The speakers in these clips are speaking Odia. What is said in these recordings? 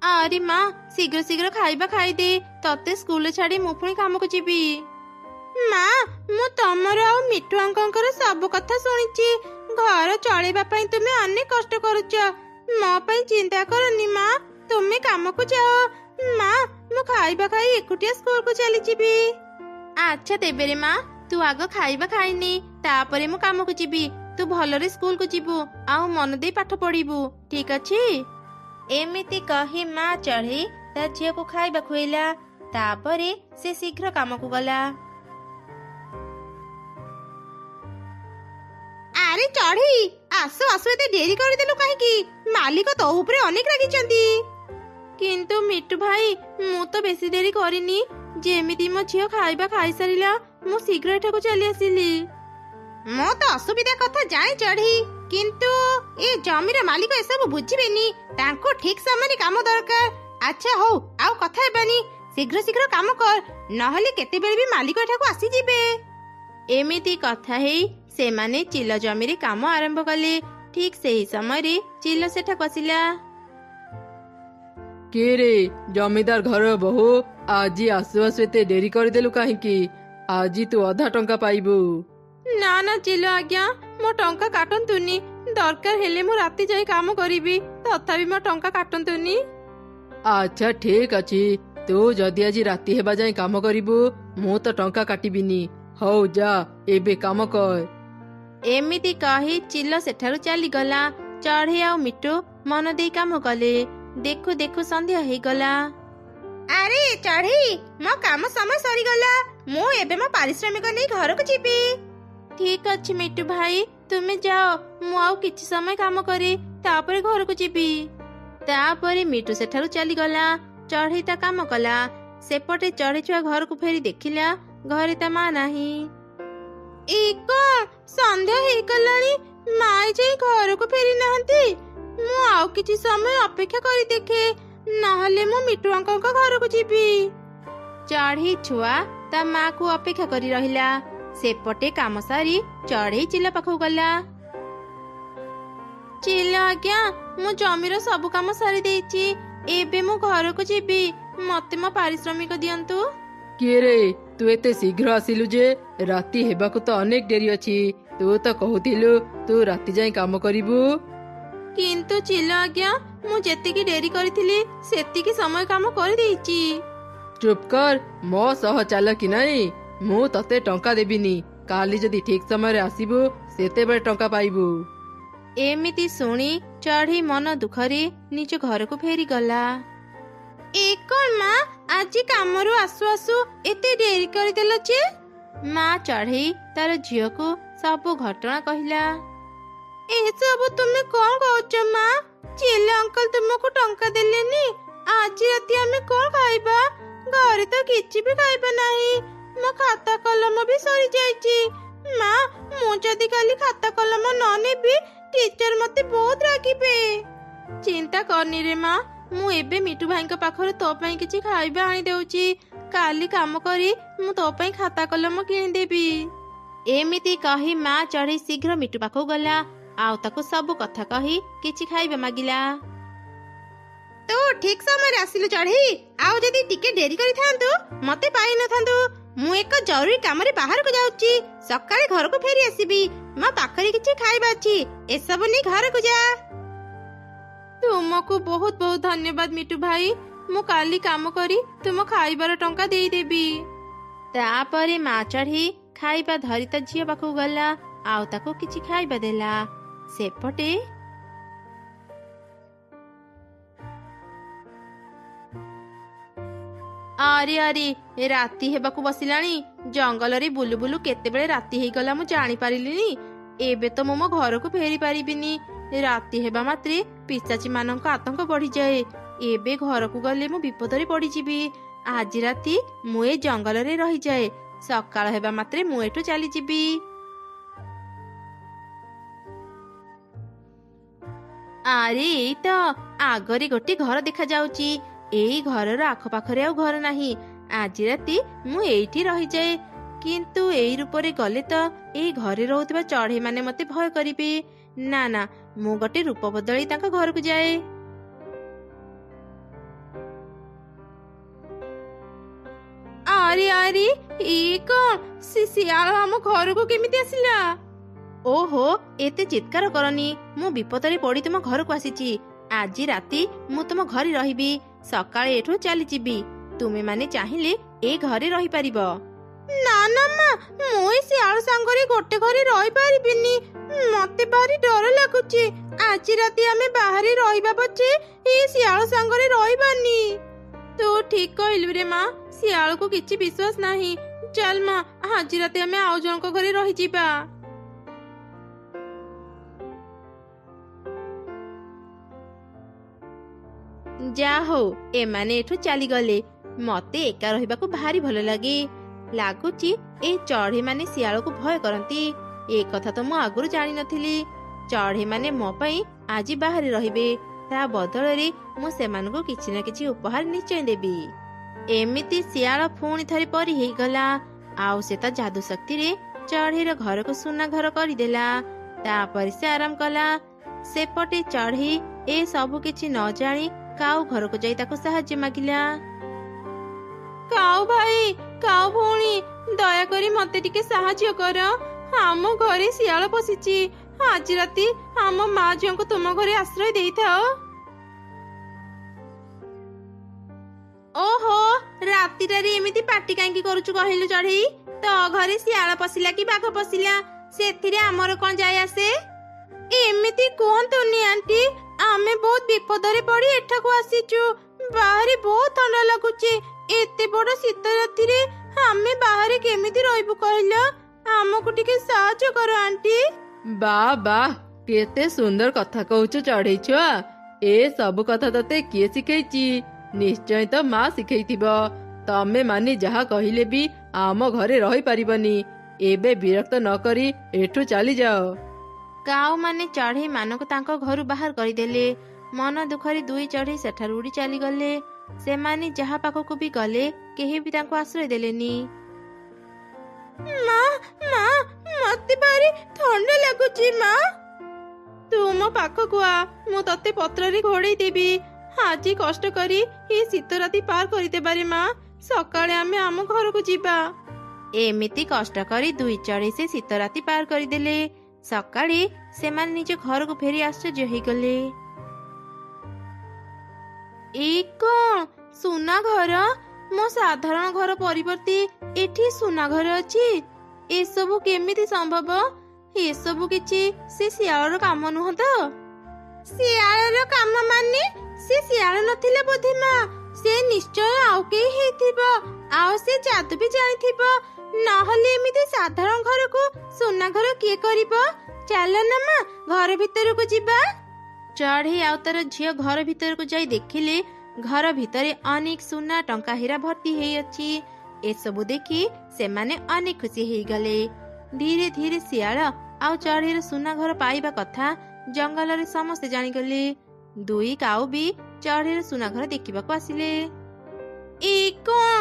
ଆରେ ମା, ଶୀଘ୍ର ଶୀଘ୍ର ଖାଇବା ଖାଇଦେ, ତତେ ସ୍କୁଲ ଛାଡି ମୁଁ ପୁଣି କାମକୁ ଯିବି। ମା, ମୁଁ ତମର ଆଉ ମିଠୁ ଅଙ୍କଙ୍କର ସବୁ କଥା ଶୁଣିଛି। ଘର ଚଳେଇବା ପାଇଁ ତୁମେ ଅନେକ କଷ୍ଟ କରୁଛ। ମୋ ପାଇଁ ଚିନ୍ତା କରନି ମା, ତୁମେ କାମକୁ ଯାଅ। ମା, ମୁଁ ଖାଇବା ଖାଇ ଏକୁଟିଆ ସ୍କୁଲକୁ ଚାଲିଯିବି। ଆଚ୍ଛା ତେବେରେ ମା, ତୁ ଆଗ ଖାଇବା ଖାଇନି, ତାପରେ ମୁଁ କାମକୁ ଯିବି। ତୁ ଭଲରେ ସ୍କୁଲକୁ ଯିବୁ ଆଉ ମନ ଦେଇ ପାଠ ପଢିବୁ, ଠିକ ଅଛି? ଏମିତି କହି ମା ଚଢ଼େଇ ତା ଝିଅକୁ ଖାଇବା ଖୁଆଇଲା। ତାପରେ ସେ ଶୀଘ୍ର କାମକୁ ଗଲା। ଆରେ ଚଢ଼େଇ, ଆସୁ ଆସୁ ଏତେ ଡେରି କରିଦେଲୁ କାହିଁକି? ମାଲିକ ତୋ ଉପରେ ଅନେକ ରାଗିଛନ୍ତି। କିନ୍ତୁ ମିଟୁ ଭାଇ, ମୁଁ ତ ବେଶୀ ଡେରି କରିନି। ଯେମିତି ମୋ ଝିଅ ଖାଇବା ଖାଇସାରିଲା, ମୁଁ ଶୀଘ୍ର ଏଠାକୁ ଚାଲି ଆସିଲି। ମୁଁ ତ ଅସୁବିଧା କଥା ଜାଣି ଚଢ଼େଇ, କିନ୍ତୁ ଏ ଜମିର ମାଲିକ ଏସବୁ ବୁଝିବେନି। ତାଙ୍କୁ ଠିକ ସମୟରେ କାମ ଦରକାର। ଆଚ୍ଛା ହଉ, ଆଉ କଥା ହେବାନି, ଶୀଘ୍ର ଶୀଘ୍ର କାମ କର, ନହେଲେ କେତେବେଳେ ବି ମାଲିକ ଏଠାକୁ ଆସିଯିବେ। ଏମିତି କଥା ହେଇ ସେମାନେ ଚିଲ ଜମିରେ କାମ ଆରମ୍ଭ କଲେ। ଠିକ ସେହି ସମୟରେ ଚିଲ ସେଠାକୁ ଆସିଲା। କିଏ ରେ, ଜମିଦାର ଘର ବୋହୂ, ଆଜି ଆସୁ ଆସୁ ଏତେ ଡେରି କରିଦେଲୁ କାହିଁକି? ଆଜି ତୁ ଅଧା ଟଙ୍କା ପାଇବୁ। ନା ନା ଚିଲ ଆଜ୍ଞା, ମୋ ଟଙ୍କା କାଟନ୍ତୁନି। ଦରକାର ହେଲେ ମୁଁ ରାତି ଯାଇ କାମ କରିବି, ତଥାପି ମୋ ଟଙ୍କା କାଟନ୍ତୁନି। ଆଚ୍ଛା ଠିକ ଅଛି, ତୁ ଯଦି ଆଜି ରାତି ହେବା ଯାଏ କାମ କରିବୁ, ମୁଁ ତ ଟଙ୍କା କାଟିବିନି। ହଉ ଯା, ଏବେ କାମ କର। ଏମିତି କହି ଚିଲ ସେଠାରୁ ଚାଲିଗଲା। ଚଢ଼େଇ ଆଉ ମିଟୁ ମନ ଦେଇ କାମ କଲେ। ଦେଖୁ ଦେଖୁ ସନ୍ଧ୍ୟା ହେଇଗଲା। ଆରେ ଚଢ଼େଇ, ମୋ କାମ ସମୟ ସରିଗଲା। ମୁଁ ଏବେ ମୋ ପାରିଶ୍ରମିକ ନେଇ ଘରକୁ ଯିବି। ଠିକ ଅଛି ମିଟୁ ଭାଇ, ତୁମେ ଯାଅ, ମୁଁ ଆଉ କିଛି ସମୟ କାମ କରେ, ତାପରେ ଘରକୁ ଯିବି। ତାପରେ ମିଟୁ ସେଠାରୁ ଚାଲିଗଲା। ଚଢ଼େଇ ତା କାମ କଲା। ସେପଟେ ଚଢ଼େଇ ଛୁଆ ଘରକୁ ଫେରି ଦେଖିଲା, ଘରେ ତା ମା ନାହିଁ। ସନ୍ଧ୍ୟା ହେଇଗଲାଣି, ମା ଯାଇ ଘରକୁ ଫେରି ନାହାନ୍ତି। ମୁଁ ଆଉ କିଛି ସମୟ ଅପେକ୍ଷା କରି ଦେଖେ, ନହେଲେ ମୁଁ ମିଟୁ ଅଙ୍କଙ୍କ ଘରକୁ ଯିବି। ଚଢ଼େଇ ଛୁଆ ତା ମାକୁ ଅପେକ୍ଷା କରି ରହିଲା। ସେପଟେ କାମ ସାରି ଚଢ଼େଇ ଚିଲ ପାଖକୁ ଗଲା। ଚିଲ ଆଜ୍ଞା, ମୁଁ ଜମିର ସବୁ କାମ ସାରି ଦେଇଛି। ଏବେ ମୁଁ ଘରକୁ ଯିବି, ମତେ ମୋ ପାରିଶ୍ରମିକ ଦିଅନ୍ତୁ। କିଏ ରେ, ତୁ ଏତେ ଶୀଘ୍ର ଆସିଲୁ ଯେ? ରାତି ହେବାକୁ ତ ଅନେକ ଡେରି ଅଛି। ତୁ ତ କହୁଥିଲୁ ତୁ ରାତି ଯାଏ କାମ କରିବୁ। କିନ୍ତୁ ଚିଲ ଆଜ୍ଞା, ମୁଁ ଯେତିକି ଡେରି କରିଥିଲି ସେତିକି ସମୟ କାମ କରିଦେଇଛି। ଚୁପ୍ କର, ମୋ ସହ ଚାଲ କି ନାଇଁ, ମୁଁ ତତେ ଟଙ୍କା ଦେବିନି। କାଲି ଯଦି ଠିକ ସମୟରେ ଆସିବୁ, ସେତେବେଳେ ଟଙ୍କା ପାଇବୁ। ଏମିତି ଶୁଣି ଚଢ଼େଇ ମନ ଦୁଃଖରେ ନିଜ ଘରକୁ ଫେରିଗଲା। କଣ ମା, ଆଜି କାମରୁ ଆସୁ ଆସୁ ଏତେ ଡେରି କରିଦେଲ ଯେ? ମା ଚଢ଼େଇ ତାର ଝିଅକୁ ସବୁ ଘଟଣା କହିଲା। ଏସବୁ ତୁମେ କଣ କହୁଛ ମା? ଚିଲ ଅଙ୍କଲ ତୁମକୁ ଟଙ୍କା ଦେଲେନି? ଆଜି ରାତି ଆମେ କଣ ଖାଇବା? ଘରେ ତ କିଛି ବି ଖାଇବା ନାହିଁ। ମୋ ଖାତା କଲମ ବି ସରିଯାଇଛି। ମା, ମୁଁ ଯଦି କାଲି ଖାତା କଲମ ନ ନେବି, ଟିଚର ମତେ ବହୁତ ରାଗିବେ। ଚିନ୍ତା କରନି ରେ ମା, ମୁଁ ଏବେ ମିଟୁ ଭାଇଙ୍କ ପାଖରୁ ତୋ ପାଇଁ କିଛି ଖାଇବା ଆଣି ଦେଉଛି। କାଲି କାମ କରି ମୁଁ ତୋ ପାଇଁ ଖାତା କଲମ କିଣିଦେବି। ଏମିତି କହି ମା ଚଢ଼େଇ ଶୀଘ୍ର ମିଟୁ ପାଖକୁ ଗଲା, ଆଉ ତାକୁ ସବୁ କଥା କହି କିଛି ଖାଇବା ମାଗିଲା। ତୁ ଠିକ ସମୟରେ ଆସିଲୁ ଚଢ଼େଇ, ଆଉ ଯଦି ଟିକେ ଡେରି କରିଥାନ୍ତୁ ମତେ ପାଇନଥାନ୍ତୁ। ମୁଁ ଏକ ଜରୁରୀ କାମରେ ବାହାରକୁ ଯାଉଛି, ସକାଳେ ଘରକୁ ଫେରି ଆସିବି। ମୋ ପାଖରେ କିଛି ଖାଇବା ଅଛି, ଏସବୁ ନେଇ ଘରକୁ ଯା। ତୁମକୁ ବହୁତ ବହୁତ ଧନ୍ୟବାଦ ମିଟୁ ଭାଇ, ମୁଁ କାଲି କାମ କରି ତୁମ ଖାଇବାର ଟଙ୍କା ଦେଇଦେବି। ତାପରେ ମା ଚଢ଼େଇ ଖାଇବା ଧରି ତା ଝିଅ ପାଖକୁ ଗଲା, ଆଉ ତାକୁ କିଛି ଖାଇବା ଦେଲା। ସେପଟେ ଆରେ ଆରେ, ରାତି ହେବାକୁ ବସିଲାଣି। ଜଙ୍ଗଲରେ ବୁଲୁ ବୁଲୁ କେତେବେଳେ ରାତି ହେଇଗଲା ମୁଁ ଜାଣିପାରିଲିନି। ଏବେ ତ ମୁଁ ମୋ ଘରକୁ ଫେରି ପାରିବିନି। ରାତି ହେବା ମାତ୍ରେ ପିଶାଚୀ ମାନଙ୍କ ଆତଙ୍କ ବଢିଯାଏ। ଏବେ ଘରକୁ ଗଲେ ମୁଁ ବିପଦରେ ପଡିଯିବି। ଆଜି ରାତି ମୁଁ ଏ ଜଙ୍ଗଲରେ ରହିଯାଏ, ସକାଳ ହେବା ମାତ୍ରେ ମୁଁ ଏଠୁ ଚାଲିଯିବି। ଆରେ ଏଇ ତ ଆଗରେ ଗୋଟେ ଘର ଦେଖାଯାଉଛି। ଏଇ ଘରର ଆଖପାଖରେ ଆଉ ଘର ନାହିଁ। ଆଜି ରାତି ମୁଁ ଏଇଠି ରହିଯାଏ। କିନ୍ତୁ ଏଇ ରୂପରେ ଗଲେ ତ ଏଇ ଘରେ ରହୁଥିବା ଚଢ଼େଇ ମାନେ ମତେ ଭୟ କରିବେ। ନା ନା, ମୁଁ ଗୋଟେ ରୂପ ବଦଳେଇ ତାଙ୍କ ଘରକୁ ଯାଏ। ଆରେ ଆରେ ଇଏ କଣ ଶିଆଳ ଆମ ଘରକୁ କେମିତି ଆସିଲା? ଓହୋ ଏତେ ଚିତ୍କାର କରନି, ମୁଁ ବିପଦରେ ପଡି ତୁମ ଘରକୁ ଆସିଛି। ଆଜି ରାତି ମୁଁ ତୁମ ଘରେ ରହିବି, ସକାଳେ ଏଠୁ ଚାଲିଯିବି। ତୁମେ ମାନେ ଚାହିଁଲେ ଏ ଘରେ ରହିପାରିବ। ନା ନା ମା, ମୁଁ ଏ ଶିଆଳ ସାଙ୍ଗରେ ଗୋଟେ ଘରେ ରହିପାରିବିନି। ମତେ ଭାରି ଡର ଲାଗୁଛି। ଆଜି ରାତି ଆମେ ବାହାରେ ରହିବା ପଛେ ଏ ଶିଆଳ ସାଙ୍ଗରେ ରହିବାନି। ତୁ ଠିକ କହିଲୁ ରେ ମା, ଶିଆଳକୁ କିଛି ବିଶ୍ୱାସ ନାହିଁ। ଚାଲ ମା, ଆଜି ରାତି ଆମେ ଆଉ ଜଣଙ୍କ ଘରେ ରହିଯିବା। ଯା ହଉ ଏମାନେ ଏଠୁ ଚାଲିଗଲେ। ମତେ ଏକା ରହିବାକୁ ଭାରି ଭଲ ଲାଗେ। ଲାଗୁଛି ଏ ଚଢେଇ ମାନେ ଶିଆଳକୁ ଭୟ କରନ୍ତି। ଏ କଥା ତ ମୁଁ ଆଗରୁ ଜାଣିନଥିଲି। ଚଢେଇ ମାନେ ମୋ ପାଇଁ ଆଜି ବାହାରେ ରହିବେ, ତା ବଦଳରେ ମୁଁ ସେମାନଙ୍କୁ କିଛି ନା କିଛି ଉପହାର ନିଶ୍ଚୟ ଦେବି। ଏମିତି ଶିଆଳ ପୁଣି ଥରେ ପରି ହେଇଗଲା। ଆଉ ସେ ତା ଯାଦୁ ଶକ୍ତିରେ ଚଢେଇର ଘରକୁ ସୁନା ଘର କରିଦେଲା। ତାପରେ ସେ ଆରାମ କଲା। ସେପଟେ ଚଢେଇ ଏ ସବୁ କିଛି ନ ଜାଣି କାଉ ଘରକୁ ଯାଇ ତାକୁ ସାହାଯ୍ୟ ମାଗିଲା। କାଉ ଭାଇ, କାଉ ଭଉଣୀ, ଦୟାକରି ମତେ ଟିକେ ସାହାଯ୍ୟ କର। ଆମ ଘରେ ଶିଆଳ ପଶିଛି। ଆଜି ରାତି ଆମ ମା ଝିଅଙ୍କୁ ତୁମ ଘରେ ଆଶ୍ରୟ ଦେଇଥାଅ। ଓହୋ, ରାତିଟାରେ ଏମିତି ପାଟି କାହିଁକି କରୁଛୁ କହିଲୁ ଚଢେଇ? ତୋ ଘରେ ଶିଆଳ ପଶିଲା କି ବାଘ ପଶିଲା, ସେଥିରେ ଆମର କଣ ଯାଏ ଆସେ? ଏମିତି କୁହନ୍ତୁନି ଆଣ୍ଟି, ଆମେ ବହୁତ ବିପଦରେ ପଡି ଏଠାକୁ ଆସିଛୁ। ବାହାରେ ବହୁତ ଥଣ୍ଡା ଲାଗୁଛି। ଏତେ ବଡ ଶୀତ ରାତିରେ ଆମେ ବାହାରେ କେମିତି ରହିବୁ କହିଲ? ଆମକୁ ଟିକେ ସାହାଯ୍ୟ କର ଆଣ୍ଟି। ବାଃ ବାଃ, କେତେ ସୁନ୍ଦର କଥା କହୁଛୁ ଚଢେଇ ଛୁଆ। ଏ ସବୁ କଥା ତତେ କିଏ ଶିଖେଇଛି? ନିଶ୍ଚୟ ତ ମା ଶିଖେଇଥିବ। ତମେ ମାନେ ଯାହା କହିଲେ ବି ଆମ ଘରେ ରହିପାରିବନି। ଏବେ ବିରକ୍ତ ନ କରି ଏଠୁ ଚାଲିଯାଅ। କାଉ ମାନେ ଚଢେଇ ମାନଙ୍କୁ ତାଙ୍କ ଘରୁ ବାହାର କରିଦେଲେ। ମନ ଦୁଃଖରେ ଦୁଇ ଚଢେଇ ସେଠାରୁ ଉଡି ଚାଲିଗଲେ। ସେମାନେ ଯାହା ପାଖକୁ ବି ଗଲେ କେହି ବି ତାଙ୍କୁ ଆଶ୍ରୟ ଦେଲେନି। ମା, ମା, ମତେ ଭାରି ଥଣ୍ଡା ଲାଗୁଛି। ମା, ତୁ ମୋ ପାଖକୁ ଆ, ମୁଁ ତତେ ପତ୍ରରେ ଘୋଡେଇ ଦେବି। ଆଜି କଷ୍ଟ କରି ଏ ଶୀତ ରାତି ପାର କରିଦେବାରେ ମା, ସକାଳେ ଆମେ ଆମ ଘରକୁ ଯିବା। ଏମିତି କଷ୍ଟ କରି ଦୁଇ ଚଢେଇ ସେ ଶୀତ ରାତି ପାର କରିଦେଲେ। ସକାଳେ ସେମାନେ ନିଜ ଘରକୁ ଫେରି ଆଶ୍ଚର୍ଯ୍ୟ ହେଇଗଲେ। ଏଇ କଣ ସୁନା ଘର? ମୋ ସାଧାରଣ ଘର ପରିବର୍ତ୍ତେ ଏଠି ସୁନା ଘର ଅଛି। ଏସବୁ କେମିତି ସମ୍ଭବ? ଏସବୁ କିଛି ସେ ଶିଆଳର କାମ ନୁହଁ ତ? ଶିଆଳର କାମ ମାନେ? ସେ ଶିଆଳ ନଥିଲା ବୋଧେ ମା, ସେ ନିଶ୍ଚୟ ଆଉ କେହି ହେଇଥିବ। ଆଉ ସେ ଯାଦୁ ବି ଜାଣିଥିବ। ନହେଲେ ଏମିତି ସାଧାରଣ ଘରକୁ ସୁନା ଘର କିଏ କରିବ? ଚାଲ ନା ମା, ଘର ଭିତରକୁ ଯିବା। ଚଢେଇ ଆଉ ତାର ଝିଅ ଘର ଭିତରକୁ ଯାଇ ଦେଖିଲେ ଘର ଭିତରେ ଅନେକ ସୁନା ଟଙ୍କା ହୀରା ଭର୍ତ୍ତି ହେଇଅଛି। ଏସବୁ ଦେଖି ସେମାନେ ଅନେକ ଖୁସି ହେଇଗଲେ। ଧୀରେ ଧୀରେ ଶିଆଳ ଆଉ ଚଢେଇର ସୁନା ଘର ପାଇବା କଥା ଜଙ୍ଗଲରେ ସମସ୍ତେ ଜାଣିଗଲେ। ଦୁଇ କାଉ ବି ଚଢେଇର ସୁନା ଘର ଦେଖିବାକୁ ଆସିଲେ। ଏଇ କଣ,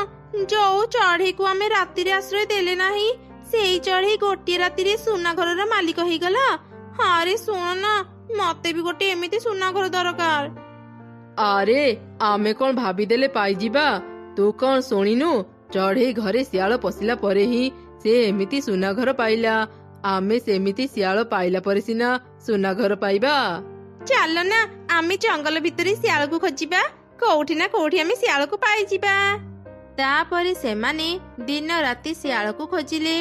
ଯୋଉ ଚଢେଇକୁ ଆମେ ରାତିରେ ଆଶ୍ରୟ ଦେଲେ ନାହିଁ, ସେଇ ଚଢେଇ ଗୋଟିଏ ରାତିରେ ସୁନା ଘରର ମାଲିକ ହେଇଗଲା। ଆରେ ଶୁଣ ନା, ମତେ ବି ଗୋଟେ ଏମିତି ସୁନା ଘର ଦରକାର। ଆରେ ଆମେ କଣ ଭାବିଦେଲେ ପାଇଯିବା? ତୁ କଣ ଶୁଣିନୁ? ଚଢେଇ ଘରେ ଶିଆଳ ପଶିଲା ପରେ ହିଁ ସେ ଏମିତି ସୁନା ଘର ପାଇଲା। ଆମେ ସେମିତି ଶିଆଳ ପାଇଲା ପରେ ସିନା ସୁନା ଘର ପାଇବା। ଚାଲ ନା, ଆମେ ଜଙ୍ଗଲ ଭିତରେ ଶିଆଳକୁ ଖୋଜିବା। କୋଉଠି ନା କୋଉଠି ଆମେ ଶିଆଳକୁ ପାଇଯିବା। ତାପରେ ସେମାନେ ଦିନ ରାତି ଶିଆଳକୁ ଖୋଜିଲେ।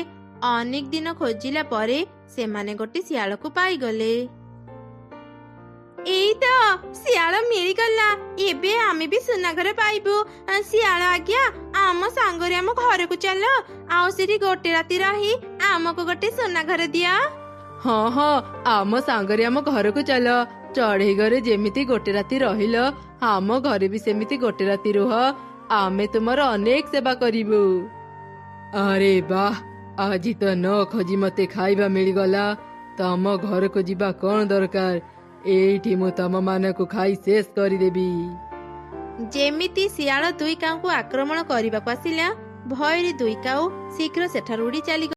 ଅନେକ ଦିନ ଖୋଜିଲା ପରେ ସେମାନେ ଗୋଟେ ଶିଆଳକୁ ପାଇଗଲେ। ଏଇ ତ ଶିଆଳ ମିଳିଗଲା। ଏବେ ଆମେ ବି ସୁନା ଘର ପାଇବୁ। ଶିଆଳ ଆଜ୍ଞା, ଆମ ସାଙ୍ଗରେ ଆମ ଘରକୁ ଚାଲ। ଆଉ ସେଠି ଗୋଟେ ରାତି ରହି ଆମକୁ ଗୋଟେ ସୁନା ଘର ଦିଅ। ହଁ ହଁ, ଆମ ସାଙ୍ଗରେ ଆମ ଘରକୁ ଚାଲ। ଚଢେଇ ଘରେ ଯେମିତି ଗୋଟେ ରାତି ରହିଲ, ଆମ ଘରେ ବି ସେମିତି ଗୋଟେ ରାତି ରୁହ। ଆମେ ତୁମର ଅନେକ ସେବା କରିବୁ। ଆରେ ବାଃ, ଆଜି ତ ନ ଖୋଜି ମତେ ଖାଇବା ମିଳିଗଲା। ତମ ଘରକୁ ଯିବା କଣ ଦରକାର? ଏଇଠି ମୁଁ ତମ ମାନଙ୍କୁ ଖାଇ ଶେଷ କରିଦେବି। ଯେମିତି ଶିଆଳ ଦୁଇ କାଉଙ୍କୁ ଆକ୍ରମଣ କରିବାକୁ ଆସିଲା, ଭୟରେ ଦୁଇ କାଉ ଶୀଘ୍ର ସେଠାରୁ ଉଡି ଚାଲିଗଲେ।